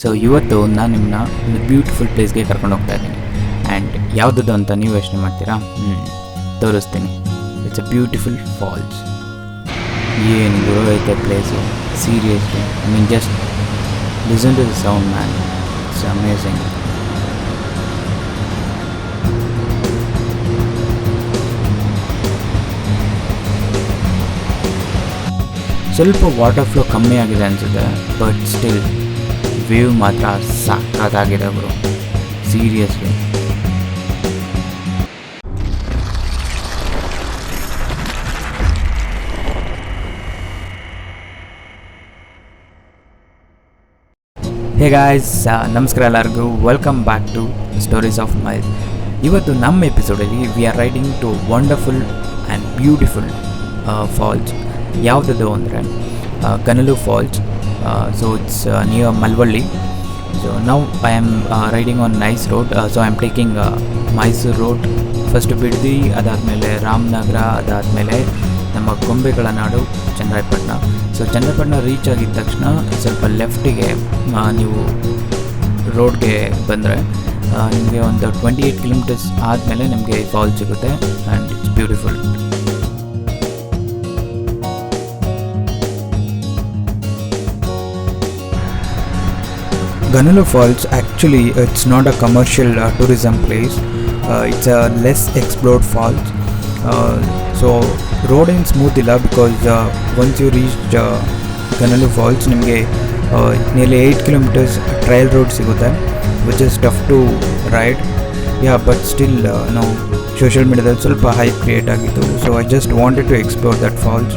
So ಇವತ್ತು ನಾನು ನಿಮ್ಮನ್ನ ಒಂದು ಬ್ಯೂಟಿಫುಲ್ ಪ್ಲೇಸ್ಗೆ ಕರ್ಕೊಂಡು ಹೋಗ್ತಾ ಇದ್ದೀನಿ. ಆ್ಯಂಡ್ ಯಾವುದದು ಅಂತ ನೀವು ಯೋಚನೆ ಮಾಡ್ತೀರಾ? ತೋರಿಸ್ತೀನಿ. It's a beautiful falls. ಏನು ಗುರು ಐತೆ place, seriously. I mean just listen to the sound man, it's amazing. ಸ್ವಲ್ಪ ವಾಟರ್ ಫ್ಲೋ ಕಮ್ಮಿ ಆಗಿದೆ ಅನಿಸುತ್ತೆ, ಬಟ್ ಸ್ಟಿಲ್ ವ್ಯೂ ಮಾತ್ರ ಸಕ್ಕತ್ತಾಗಿದೆ ಗುರು, ಸೀರಿಯಸ್ಲಿ. ಹೇ ಗಾಯ್ಸ್, ನಮಸ್ಕಾರ ಎಲ್ಲರಿಗೂ. Welcome back to stories of mile. ಇವತ್ತು ನಮ್ಮ ಎಪಿಸೋಡಲ್ಲಿ we are riding to wonderful and beautiful falls. ಯಾವುದದು ಅಂದರೆ Ganalu falls. So it's near Malavalli. So now I am riding on nice road. So I am taking Mysuru road. First Bidadi, ಅದಾದಮೇಲೆ ರಾಮನಗರ, ಅದಾದಮೇಲೆ ನಮ್ಮ ಗೊಂಬೆಗಳ ನಾಡು Channarayapatna. So Channarayapatna reach ಆಗಿದ ತಕ್ಷಣ ಸ್ವಲ್ಪ ಲೆಫ್ಟಿಗೆ ನೀವು ರೋಡ್ಗೆ ಬಂದರೆ ನಿಮಗೆ ಒಂದು 28 ಕಿಲೋಮೀಟರ್ಸ್ ಆದಮೇಲೆ ನಿಮಗೆ ಫಾಲ್ಸ್ ಸಿಗುತ್ತೆ. And it's beautiful. Ganalu Falls, actually it's not a commercial tourism place. It's a less explored falls. So road ain't smooth illa because once you reach Ganalu Falls nimge nearly 8 kilometers trail road sigute, which is tough to ride. Yeah, but still no, social media dalli ಸ್ವಲ್ಪ hype create agittu. So I just wanted to explore that falls.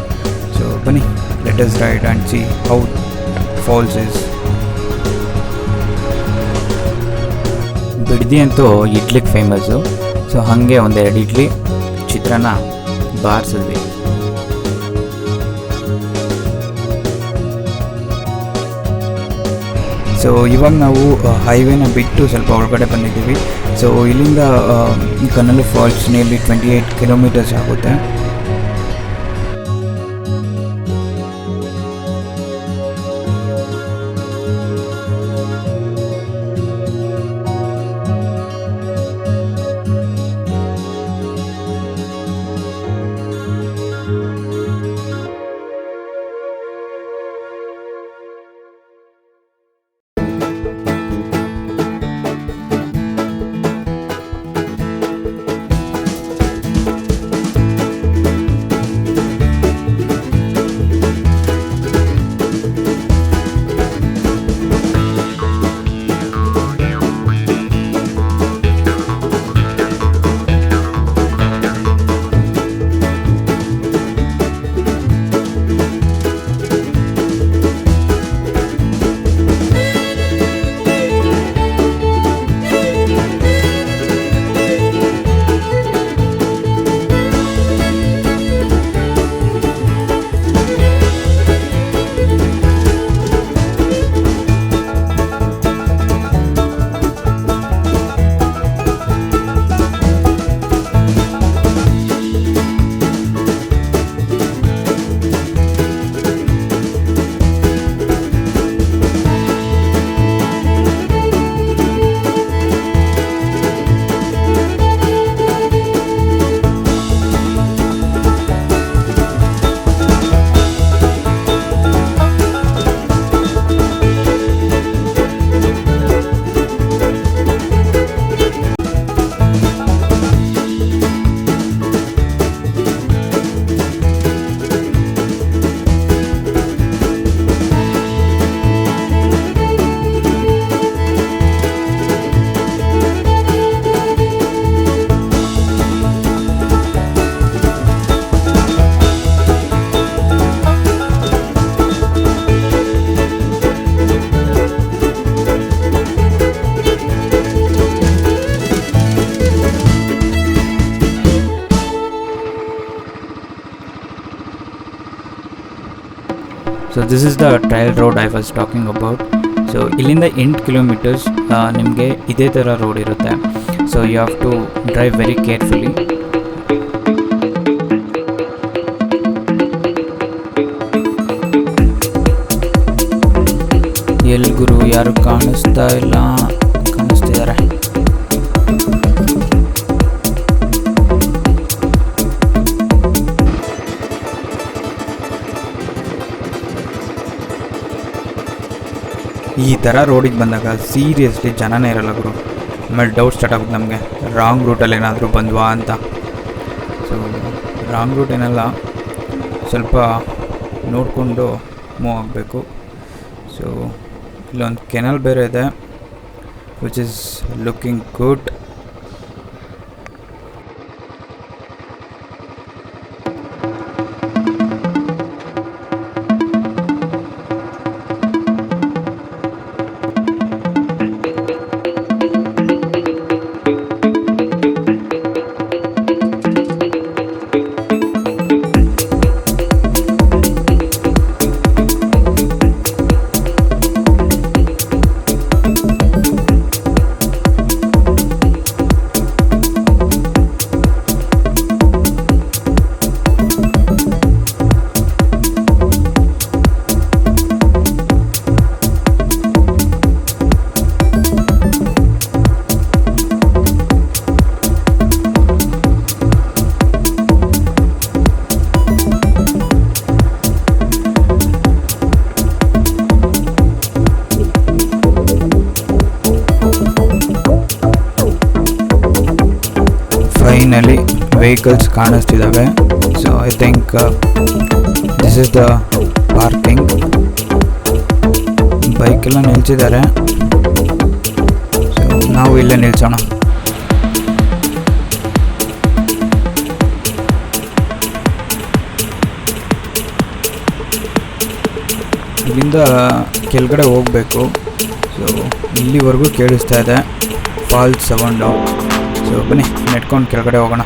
So bani, let us ride and see how falls is. ಬಿಡ್ದಿ ಅಂತೂ ಇಡ್ಲಿಗೆ famous. So ಹಾಗೆ ಒಂದೆರಡು ಇಡ್ಲಿ, ಚಿತ್ರಾನ್ನ ಬಾರಿಸಿದ್ವಿ. So ಇವಾಗ ನಾವು ಹೈವೇನ ಬಿಟ್ಟು ಸ್ವಲ್ಪ ಒಳಗಡೆ ಬಂದಿದ್ದೀವಿ. ಸೊ ಇಲ್ಲಿಂದ ಗನಲು ಫಾಲ್ಸ್ ನಿಯರ್ಲಿ 28 ಕಿಲೋಮೀಟರ್ಸ್ ಆಗುತ್ತೆ. So this is the trail road I was talking about. So ಇಲ್ಲಿಂದ 8 ಕಿಲೋಮೀಟರ್ಸ್ ನಿಮಗೆ ಇದೇ ಥರ ರೋಡ್ ಇರುತ್ತೆ. So you have to drive very carefully. ಎಲ್ಲಿ ಗುರು ಯಾರು ಕಾಣಿಸ್ತಾ ಇಲ್ಲ, ಕಾಣಿಸ್ತಿದ್ದಾರೆ. ಈ ಥರ ರೋಡಿಗೆ ಬಂದಾಗ ಸೀರಿಯಸ್ಲಿ ಜನನೇ ಇರಲ್ಲ ಗುರು. ಆಮೇಲೆ ಡೌಟ್ ಸ್ಟಾರ್ಟ್ ಆಗುತ್ತೆ ನಮಗೆ, ರಾಂಗ್ ರೂಟಲ್ಲಿ ಏನಾದರೂ ಬಂದ್ವಾ ಅಂತ. ಸೊ ರಾಂಗ್ ರೂಟ್ ಏನಲ್ಲ, ಸ್ವಲ್ಪ ನೋಡಿಕೊಂಡು ಮೂವ್ ಆಗಬೇಕು. ಸೊ ಇಲ್ಲೊಂದು ಕೆನಲ್ ಬೇರೆ ಇದೆ, which is looking good. Finally vehicles ಕಾಣಿಸ್ತಿದ್ದಾವೆ. So I think this is the parking. ಬೈಕೆಲ್ಲ ನಿಲ್ಸಿದ್ದಾರೆ, ಸೊ ನಾವು ಇಲ್ಲೇ ನಿಲ್ಸೋಣ. ಇಲ್ಲಿಂದ ಕೆಳಗಡೆ ಹೋಗಬೇಕು. ಸೊ ಇಲ್ಲಿವರೆಗೂ ಕೇಳಿಸ್ತಾ ಇದೆ ಫಾಲ್ಸ್ ಸೌಂಡು. ಸೊ ಬನ್ನಿ ನೆಟ್ಕೊಂಡು ಕೆಳಗಡೆ ಹೋಗೋಣ.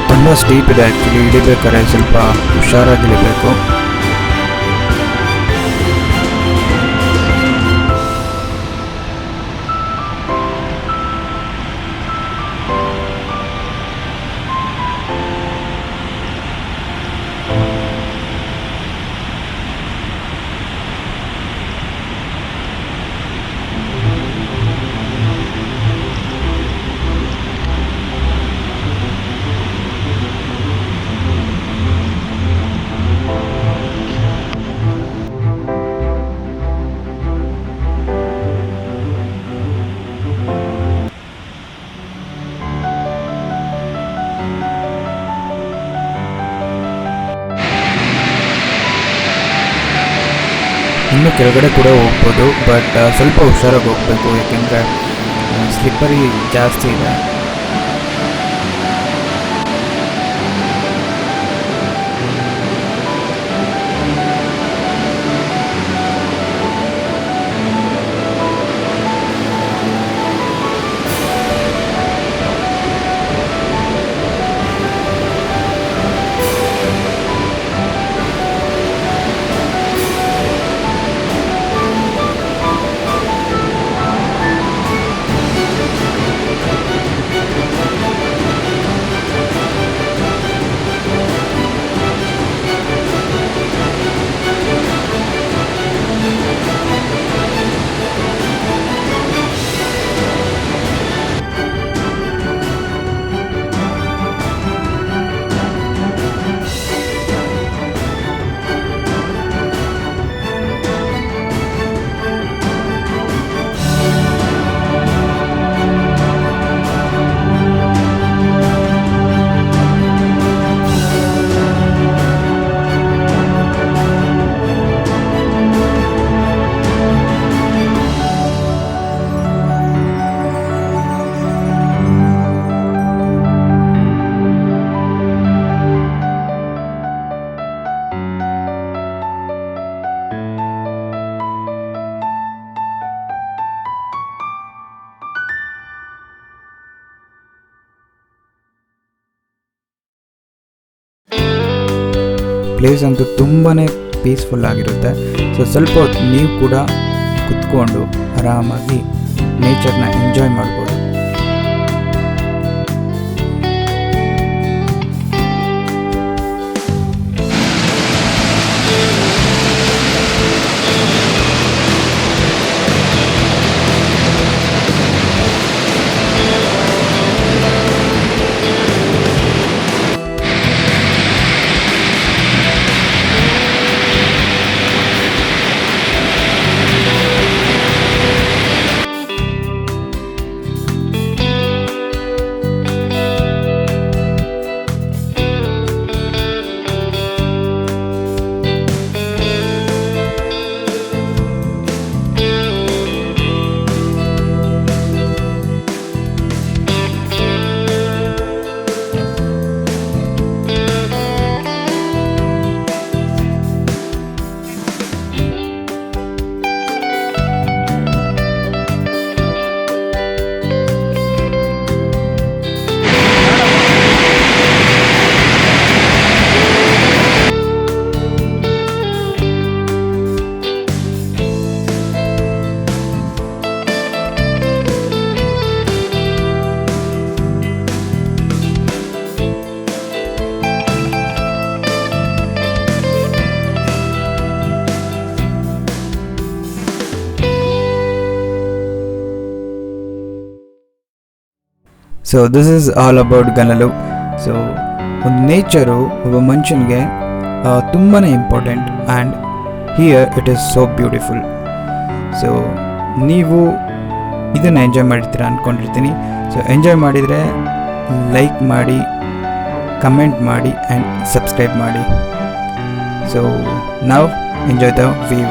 ತುಂಬ ಸ್ಟೀಪ್ ಇದೆ ಆ್ಯಕ್ಚುಲಿ. ಇಳಿಬೇಕಾದ್ರೆ ಸ್ವಲ್ಪ ಹುಷಾರಾಗಿ ಇಳಿಬೇಕು. ಇನ್ನು ಕೆಳಗಡೆ ಕೂಡ ಹೋಗ್ಬೋದು, ಬಟ್ ಸ್ವಲ್ಪ ಹುಷಾರಾಗಿ ಹೋಗಬೇಕು, ಏಕೆಂದರೆ ಸ್ಲಿಪ್ಪರಿ ಜಾಸ್ತಿ ಇದೆ. ಪ್ಲೇಸ್ ಅಂತೂ ತುಂಬಾ ಪೀಸ್ಫುಲ್ ಆಗಿರುತ್ತೆ. ಸೊ ಸ್ವಲ್ಪ ಹೊತ್ತು ನೀವು ಕೂಡ ಕುತ್ಕೊಂಡು ಆರಾಮಾಗಿ ನೇಚರ್ನ ಎಂಜಾಯ್ ಮಾಡ್ಬೋದು. So this is all about Ganalu. So ಒಂದು ನೇಚರು ಒಬ್ಬ ಮನುಷ್ಯನಿಗೆ ತುಂಬಾ important and here it is so beautiful. So ನೀವು ಇದನ್ನು ಎಂಜಾಯ್ ಮಾಡಿರ್ತೀರ ಅಂದ್ಕೊಂಡಿರ್ತೀನಿ. ಸೊ ಎಂಜಾಯ್ ಮಾಡಿದರೆ ಲೈಕ್ ಮಾಡಿ, ಕಮೆಂಟ್ ಮಾಡಿ ಆ್ಯಂಡ್ ಸಬ್ಸ್ಕ್ರೈಬ್ ಮಾಡಿ. So now enjoy the view.